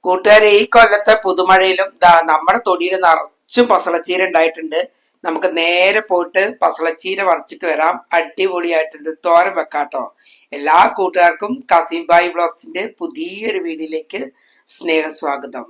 കൂട്ടുകാരെ, ഈ കൊല്ലത്തെ പുതുമഴയിലും നമ്മുടെ തൊടിയിൽ നിറച്ചും പസളച്ചീര ഉണ്ടായിട്ടുണ്ട്. നമുക്ക് നേരെ പോയിട്ട് പസളച്ചീര പറിച്ചിട്ട് വരാം. അടിപൊളിയായിട്ടുണ്ട്, തോരൻ വെക്കാട്ടോ. എല്ലാ കൂട്ടുകാർക്കും കസീംബായി വ്ളോഗ്സിന്റെ പുതിയൊരു വീഡിയോയിലേക്ക് സ്നേഹസ്വാഗതം.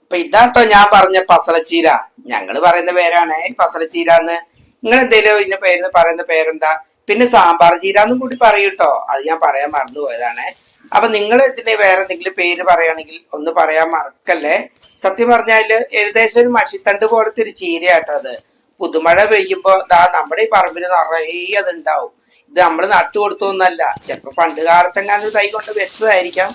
അപ്പൊ ഇതാട്ടോ ഞാൻ പറഞ്ഞ പസളച്ചീര. ഞങ്ങള് പറയുന്ന പേരാണ് പസളച്ചീര എന്ന്. നിങ്ങൾ എന്തേലും ഇതിന്റെ പേര് പറയുന്ന പേരെന്താ? പിന്നെ സാമ്പാർ ചീര എന്നും കൂടി പറയൂട്ടോ, അത് ഞാൻ പറയാൻ മറന്നുപോയതാണ്. അപ്പൊ നിങ്ങൾ ഇതിന്റെ വേറെ എന്തെങ്കിലും പേര് പറയുകയാണെങ്കിൽ ഒന്ന് പറയാൻ മറക്കല്ലേ. സത്യം പറഞ്ഞാല് ഏകദേശം ഒരു മഷിത്തണ്ട് പോലത്തെ ഒരു ചീരയാട്ടോ അത്. പുതുമഴ പെയ്യുമ്പോ നമ്മുടെ ഈ പറമ്പിന് നിറയെ അത് ഉണ്ടാവും. ഇത് നമ്മൾ നട്ടുകൊടുത്തൊന്നല്ല, ചിലപ്പോ പണ്ട് കാലത്തെങ്ങാനും തൈ കൊണ്ട് വെച്ചതായിരിക്കാം.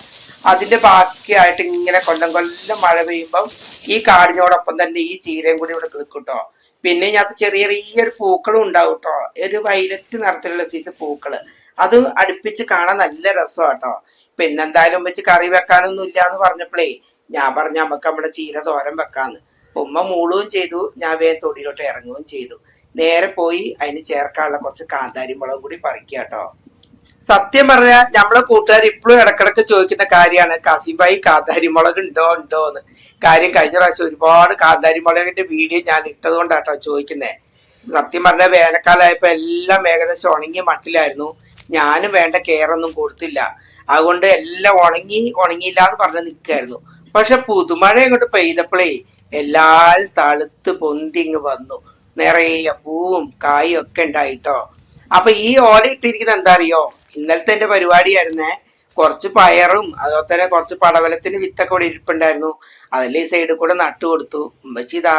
അതിന്റെ ബാക്കിയായിട്ട് ഇങ്ങനെ കൊല്ലം കൊല്ലം മഴ പെയ്യുമ്പം ഈ കാടിനോടൊപ്പം തന്നെ ഈ ചീരയും കൂടി ഇവിടെ നിൽക്കൂട്ടോ. പിന്നെ ഇതിനകത്ത് ചെറിയ ചെറിയൊരു പൂക്കളും ഉണ്ടാവും കേട്ടോ, ഒരു വയലറ്റ് നിറത്തിലുള്ള സൈസ് പൂക്കള്. അത് അടുപ്പിച്ച് കാണാൻ നല്ല രസമാട്ടോ. പിന്നെന്തായാലും വെച്ച് കറി വെക്കാനൊന്നും ഇല്ലാന്ന് പറഞ്ഞപ്പോഴേ ഞാൻ പറഞ്ഞ നമുക്ക് നമ്മുടെ ചീര തോരൻ വെക്കാന്ന്. ഉമ്മ മൂളുകയും ചെയ്തു, ഞാൻ വേഗം തൊടിയിലോട്ട് ഇറങ്ങുകയും ചെയ്തു. നേരെ പോയി അതിന് ചേർക്കാനുള്ള കുറച്ച് കാന്താരി മുളകും കൂടി പറിക്കുക കേട്ടോ. സത്യം പറഞ്ഞാൽ നമ്മളെ കൂട്ടുകാർ ഇപ്പോഴും ഇടക്കിടക്ക് ചോദിക്കുന്ന കാര്യമാണ്, കസീബായി കാന്താരി മുളക് ഉണ്ടോ എന്ന്. കാര്യം കഴിഞ്ഞ പ്രാവശ്യം ഒരുപാട് കാന്താരി മുളകിന്റെ വീഡിയോ ഞാൻ ഇട്ടത് കൊണ്ടാട്ടോ ചോദിക്കുന്നത്. സത്യം പറഞ്ഞാൽ വേനൽക്കാലമായപ്പോ എല്ലാം ഏകദേശം ഉണങ്ങിയ മട്ടിലായിരുന്നു. ഞാനും വേണ്ട കെയർ ഒന്നും കൊടുത്തില്ല. അതുകൊണ്ട് എല്ലാം ഉണങ്ങിയില്ല എന്ന് പറഞ്ഞ് നിൽക്കായിരുന്നു. പക്ഷെ പുതുമഴ ഇങ്ങോട്ട് പെയ്തപ്പോഴേ എല്ലാരും തളുത്ത് പൊന്തി ഇങ്ങ് വന്നു. നിറയെ പൂവും കായും ഒക്കെ ഉണ്ടായിട്ടോ. അപ്പൊ ഈ ഓല ഇട്ടിരിക്കുന്നത് എന്താ അറിയോ? ഇന്നലത്തെ എന്റെ പരിപാടിയായിരുന്നേ. കുറച്ച് പയറും അതുപോലെ തന്നെ കുറച്ച് പടവലത്തിന് വിത്തൊക്കെ ഇവിടെ ഇരിപ്പുണ്ടായിരുന്നു. അതിൽ ഈ സൈഡിൽ കൂടെ നട്ടു കൊടുത്തു. ഉമ്മച്ചി ഇതാ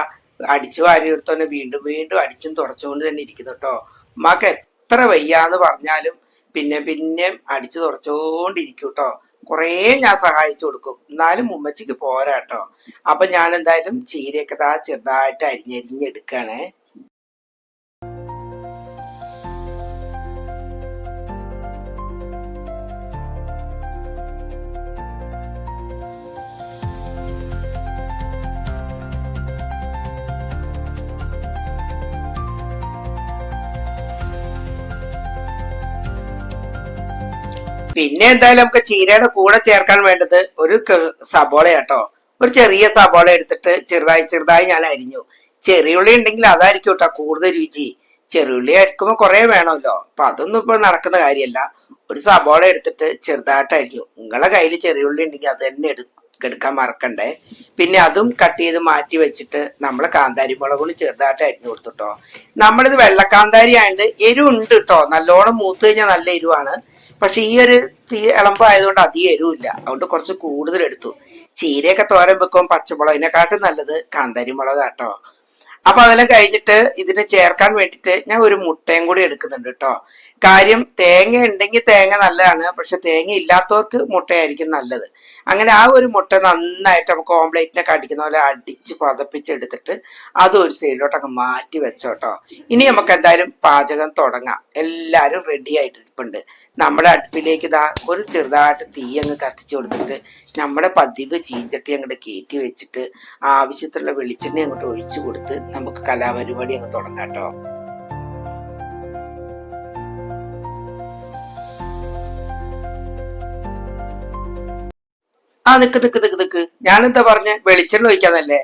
അടിച്ചു വാരി എടുത്തോന്നെ വീണ്ടും വീണ്ടും അടിച്ചും തുടച്ചുകൊണ്ട് തന്നെ ഇരിക്കുന്നു കേട്ടോ. ഉമ്മാക്ക് എത്ര വയ്യാന്ന് പറഞ്ഞാലും പിന്നെ അടിച്ചു തുടച്ചോണ്ടിരിക്കും കേട്ടോ. കുറേ ഞാൻ സഹായിച്ചു കൊടുക്കും, എന്നാലും ഉമ്മച്ചിക്ക് പോരാട്ടോ. അപ്പൊ ഞാൻ എന്തായാലും ചീരയൊക്കെ ചെറുതായിട്ട് അരിഞ്ഞെടുക്കാണേ. പിന്നെ എന്തായാലും നമുക്ക് ചീരയുടെ കൂടെ ചേർക്കാൻ വേണ്ടത് ഒരു സബോള കേട്ടോ. ഒരു ചെറിയ സബോള എടുത്തിട്ട് ചെറുതായി ഞാൻ അരിഞ്ഞു. ചെറിയുള്ളി ഉണ്ടെങ്കിൽ അതായിരിക്കും കേട്ടോ കൂടുതൽ രുചി. ചെറിയുള്ളി എടുക്കുമ്പോൾ കുറെ വേണമല്ലോ, അപ്പൊ അതൊന്നും ഇപ്പൊ നടക്കുന്ന കാര്യമല്ല. ഒരു സബോള എടുത്തിട്ട് ചെറുതായിട്ട് അരിഞ്ഞു. നിങ്ങളെ കയ്യിൽ ചെറിയുള്ളി ഉണ്ടെങ്കിൽ അത് തന്നെ എടുക്കാൻ മറക്കണ്ടേ. പിന്നെ അതും കട്ട് ചെയ്ത് മാറ്റി വെച്ചിട്ട് നമ്മള് കാന്താരി മുളകും ചെറുതായിട്ട് അരിഞ്ഞു കൊടുത്തിട്ടോ. നമ്മളിത് വെള്ളക്കാന്താരി ആയതുകൊണ്ട് എരിവുണ്ട് കേട്ടോ, നല്ലോണം മൂത്ത് കഴിഞ്ഞാൽ നല്ല എരിവാണ്. പക്ഷെ ഈ ഒരു ഇളമ്പായതുകൊണ്ട് അധികം എരിവില്ല, അതുകൊണ്ട് കുറച്ച് കൂടുതൽ എടുത്തു. ചീരയൊക്കെ തോരൻ വെക്കുമ്പോൾ പച്ചമുളകിനെക്കാട്ടും നല്ലത് കാന്താരി മുളക് കേട്ടോ. അപ്പൊ അതെല്ലാം കഴിഞ്ഞിട്ട് ഇതിന് ചേർക്കാൻ വേണ്ടിയിട്ട് ഞാൻ ഒരു മുട്ടയും കൂടി എടുക്കുന്നുണ്ട് കേട്ടോ. കാര്യം തേങ്ങ ഉണ്ടെങ്കിൽ തേങ്ങ നല്ലതാണ്, പക്ഷെ തേങ്ങ ഇല്ലാത്തവർക്ക് മുട്ടയായിരിക്കും നല്ലത്. അങ്ങനെ ആ ഒരു മുട്ട നന്നായിട്ട് നമുക്ക് ഓംലേറ്റിനൊക്കെ അടിക്കുന്ന പോലെ അടിച്ച് പതപ്പിച്ചെടുത്തിട്ട് അത് ഒരു സൈഡിലോട്ടൊക്കെ മാറ്റി വെച്ചോട്ടോ. ഇനി നമുക്ക് എന്തായാലും പാചകം തുടങ്ങാം. എല്ലാരും റെഡി ആയിട്ടിരിപ്പുണ്ട്. നമ്മുടെ അടുപ്പിലേക്ക് ഒരു ചെറുതായിട്ട് തീ അങ്ങ് കത്തിച്ചു കൊടുത്തിട്ട് നമ്മുടെ പതിവ് ചീഞ്ചട്ടി അങ്ങോട്ട് കയറ്റി വെച്ചിട്ട് ആവശ്യത്തിലുള്ള വെളിച്ചെണ്ണ അങ്ങോട്ട് ഒഴിച്ചു കൊടുത്ത് നമുക്ക് കലാപരിപാടി അങ്ങ് തുടങ്ങാം കേട്ടോ. നിക്ക് ഞാനെന്താ പറഞ്ഞ വെളിച്ചെണ്ണ ഒഴിക്കാന്നല്ലേ?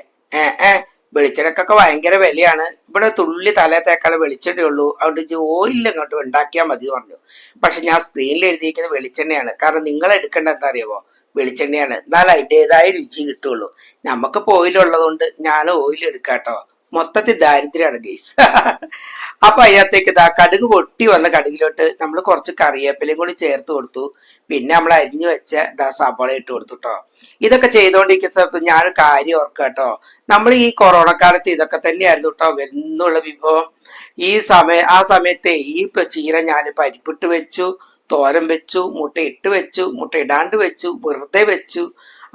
വെളിച്ചെണ്ണക്കൊക്കെ ഭയങ്കര വിലയാണ്. ഇവിടെ തുള്ളി തലേ തേക്കാളെ വെളിച്ചെണ്ണ ഉള്ളൂ, അതുകൊണ്ട് ഓയിൽ ഇങ്ങോട്ട് ഉണ്ടാക്കിയാൽ മതി പറഞ്ഞു. പക്ഷെ ഞാൻ സ്ക്രീനിൽ എഴുതിയിരിക്കുന്നത് വെളിച്ചെണ്ണയാണ്. കാരണം നിങ്ങൾ എടുക്കേണ്ട എന്താ അറിയാമോ? വെളിച്ചെണ്ണയാണ്. എന്നാൽ അതിൻ്റെതായ രുചി കിട്ടുള്ളൂ. നമുക്കിപ്പോൾ ഓയിലുള്ളതുകൊണ്ട് ഞാൻ ഓയിൽ എടുക്കാട്ടോ. മൊത്തത്തിൽ ദാരിദ്ര്യമാണ് ഗൈസ്. അപ്പൊ അതിനകത്തേക്ക് കടുക് പൊട്ടി വന്ന കടുകിലോട്ട് നമ്മൾ കുറച്ച് കറിവേപ്പിലയും കൂടി ചേർത്ത് കൊടുത്തു. പിന്നെ നമ്മൾ അരിഞ്ഞു വെച്ച സബോള ഇട്ട് കൊടുത്തു കേട്ടോ. ഇതൊക്കെ ചെയ്തുകൊണ്ടിരിക്കുന്ന ഞാൻ കാര്യം ഓർക്കുക കേട്ടോ. നമ്മൾ ഈ കൊറോണ കാലത്ത് ഇതൊക്കെ തന്നെയായിരുന്നു കേട്ടോ എന്നുള്ള വിഭവം. ആ സമയത്തെ ഈ ചീര ഞാൻ പരിപ്പിട്ട് വെച്ചു, തോരൻ വെച്ചു, മുട്ട ഇട്ട് വെച്ചു, മുട്ട ഇടാണ്ട് വെച്ചു, വെറുതെ വെച്ചു.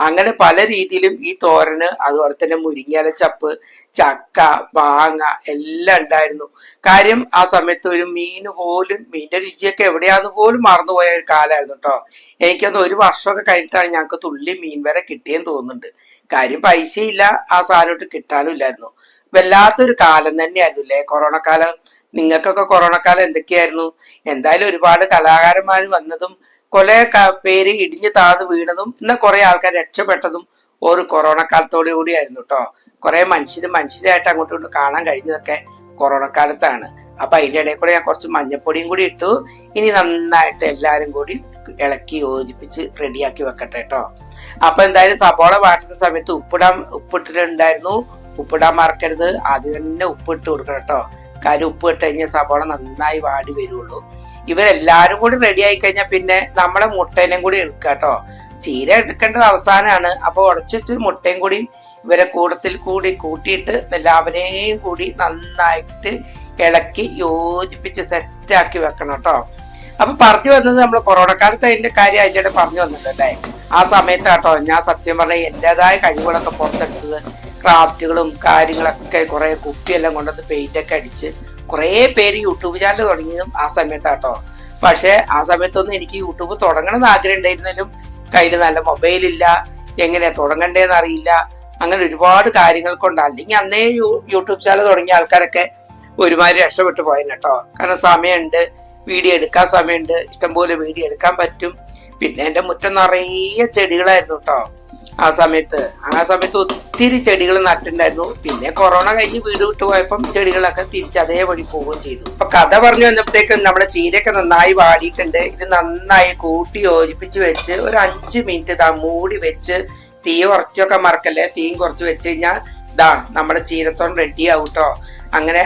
അങ്ങനെ പല രീതിയിലും ഈ തോരന്, അതുപോലെ തന്നെ മുരിങ്ങയില ചപ്പ്, ചക്ക, മാങ്ങ എല്ലാം ഉണ്ടായിരുന്നു. കാര്യം ആ സമയത്ത് ഒരു മീനിന്റെ രുചിയൊക്കെ എവിടെയാന്ന് പോലും മറന്നുപോയ ഒരു കാലമായിരുന്നു കേട്ടോ. എനിക്കൊന്ന് ഒരു വർഷമൊക്കെ കഴിഞ്ഞിട്ടാണ് ഞങ്ങൾക്ക് തുള്ളി മീൻ വരെ കിട്ടിയെന്ന് തോന്നുന്നുണ്ട്. കാര്യം പൈസയില്ല, ആ സാധനമായിട്ട് കിട്ടാനും ഇല്ലായിരുന്നു. വല്ലാത്തൊരു കാലം തന്നെയായിരുന്നു അല്ലേ കൊറോണ കാലം. നിങ്ങൾക്കൊക്കെ കൊറോണ കാലം എന്തൊക്കെയായിരുന്നു? എന്തായാലും ഒരുപാട് കലാകാരന്മാർ വന്നതും കുറെ പേര് ഇടിഞ്ഞു താഴ്ന്നു വീണതും എന്നാൽ കുറെ ആൾക്കാർ രക്ഷപ്പെട്ടതും ഒരു കൊറോണ കാലത്തോടു കൂടിയായിരുന്നു കേട്ടോ. കുറെ മനുഷ്യരായിട്ട് അങ്ങോട്ടും ഇങ്ങോട്ടും കാണാൻ കഴിഞ്ഞതൊക്കെ കൊറോണ കാലത്താണ്. അപ്പൊ അതിന്റെ ഇടയിൽ കൂടെ ഞാൻ കുറച്ച് മഞ്ഞപ്പൊടിയും കൂടി ഇട്ടു. ഇനി നന്നായിട്ട് എല്ലാരും കൂടി ഇളക്കി യോജിപ്പിച്ച് റെഡിയാക്കി വെക്കട്ടെ കേട്ടോ. അപ്പൊ എന്തായാലും സബോള വാട്ടുന്ന സമയത്ത് ഉപ്പിട്ടിട്ടുണ്ടായിരുന്നു. ഉപ്പിടാൻ മറക്കരുത്. ആദ്യം തന്നെ ഉപ്പിട്ട് കൊടുക്കണം കേട്ടോ. കാര്യം ഉപ്പ് ഇട്ട് കഴിഞ്ഞാൽ സബോള നന്നായി വാടി വരുള്ളൂ. ഇവരെല്ലാരും കൂടി റെഡി ആയി കഴിഞ്ഞാൽ പിന്നെ നമ്മളെ മുട്ടേനെയും കൂടി എടുക്കുക കേട്ടോ. ചീര എടുക്കേണ്ടത് അവസാനമാണ്. അപ്പൊ ഉടച്ചു മുട്ടയും കൂടി ഇവരെ കൂടത്തിൽ കൂടി കൂട്ടിയിട്ട് എല്ലാവരെയും കൂടി നന്നായിട്ട് ഇളക്കി യോജിപ്പിച്ച് സെറ്റാക്കി വെക്കണം കേട്ടോ. അപ്പൊ പറഞ്ഞു വന്നത് നമ്മൾ കൊറോണ കാലത്ത് അതിന്റെ കാര്യം അതിൻ്റെ ഇടയിൽ പറഞ്ഞു വന്നിട്ടല്ലേ. ആ സമയത്താട്ടോ ഞാൻ സത്യം പറഞ്ഞ എന്റേതായ കഴിവുകളൊക്കെ പുറത്തെടുത്തത്. ക്രാഫ്റ്റുകളും കാര്യങ്ങളൊക്കെ കുറെ കുപ്പിയെല്ലാം കൊണ്ടുവന്ന് പെയിന്റ് ഒക്കെ അടിച്ച് കുറെ പേര് യൂട്യൂബ് ചാനൽ തുടങ്ങിയതും ആ സമയത്താട്ടോ. പക്ഷെ ആ സമയത്തൊന്നും എനിക്ക് യൂട്യൂബ് തുടങ്ങണമെന്ന് ആഗ്രഹം ഉണ്ടായിരുന്നാലും കയ്യിൽ നല്ല മൊബൈലില്ല, എങ്ങനെയാ തുടങ്ങണ്ടേന്ന് അറിയില്ല. അങ്ങനെ ഒരുപാട് കാര്യങ്ങൾ കൊണ്ട് അല്ലെങ്കിൽ അന്നേ യൂട്യൂബ് ചാനൽ തുടങ്ങിയ ആൾക്കാരൊക്കെ ഒരുമാതിരി രക്ഷപ്പെട്ടു പോയെന്ന് കേട്ടോ. കാരണം സമയമുണ്ട്, വീഡിയോ എടുക്കാൻ സമയമുണ്ട്, ഇഷ്ടംപോലെ വീഡിയോ എടുക്കാൻ പറ്റും. പിന്നെ എന്റെ മുറ്റം നിറയെ ചെടികളായിരുന്നു കേട്ടോ ആ സമയത്ത് ഒത്തിരി ചെടികൾ നട്ടിട്ടുണ്ടായിരുന്നു. പിന്നെ കൊറോണ കഴിഞ്ഞ് വീട് വിട്ടു പോയപ്പം ചെടികളൊക്കെ തിരിച്ച് അതേപടി പോവുകയും ചെയ്തു. അപ്പൊ കഥ പറഞ്ഞു വന്നപ്പോഴത്തേക്കും നമ്മുടെ ചീരയൊക്കെ നന്നായി വാടിയിട്ടുണ്ട്. ഇത് നന്നായി കൂട്ടി യോജിപ്പിച്ച് വെച്ച് ഒരു 5 മിനിറ്റ് മൂടി വെച്ച് തീ കുറച്ചൊക്കെ മറക്കല്ലേ, തീയും കുറച്ച് വെച്ച് കഴിഞ്ഞാൽ നമ്മുടെ ചീരത്തോരൻ റെഡി ആവും കേട്ടോ. അങ്ങനെ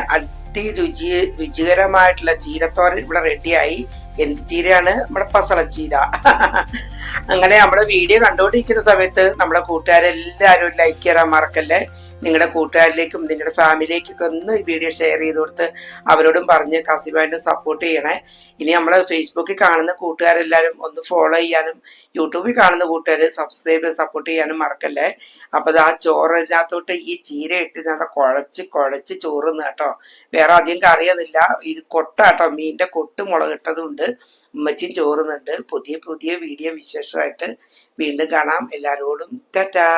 രുചികരമായിട്ടുള്ള ചീരത്തോരൻ ഇവിടെ റെഡിയായി. എന്ത് ചീരയാണ്? നമ്മുടെ പസളച്ചീര. അങ്ങനെ നമ്മുടെ വീഡിയോ കണ്ടുകൊണ്ടിരിക്കുന്ന സമയത്ത് നമ്മുടെ കൂട്ടുകാരെല്ലാവരും ലൈക്ക് ചെയ്യാൻ മറക്കല്ലേ. നിങ്ങളുടെ കൂട്ടുകാരിലേക്കും നിങ്ങളുടെ ഫാമിലിയിലേക്കൊക്കെ ഒന്ന് ഈ വീഡിയോ ഷെയർ ചെയ്ത് കൊടുത്ത് അവരോടും പറഞ്ഞ് കസിമായിട്ട് സപ്പോർട്ട് ചെയ്യണേ. ഇനി നമ്മളെ ഫേസ്ബുക്കിൽ കാണുന്ന കൂട്ടുകാരെല്ലാവരും ഒന്ന് ഫോളോ ചെയ്യാനും യൂട്യൂബിൽ കാണുന്ന കൂട്ടുകാർ സബ്സ്ക്രൈബ് ചെയ്ത് സപ്പോർട്ട് ചെയ്യാനും മറക്കല്ലേ. അപ്പൊ ആ ചോറിനകത്തോട്ട് ഈ ചീര ഇട്ട് ഞാൻ കുഴച്ച് ചോറുന്ന കേട്ടോ. വേറെ അധികം കറിയൊന്നുമില്ല. ഇത് കൊട്ടാട്ടോ, മീനിന്റെ കൊട്ട് മുളകിട്ടതുണ്ട്. ഉമ്മച്ചിയും ചോറുന്നുണ്ട്. പുതിയ വീഡിയോ വിശേഷമായിട്ട് വീണ്ടും കാണാം. എല്ലാരോടും ടാറ്റാ.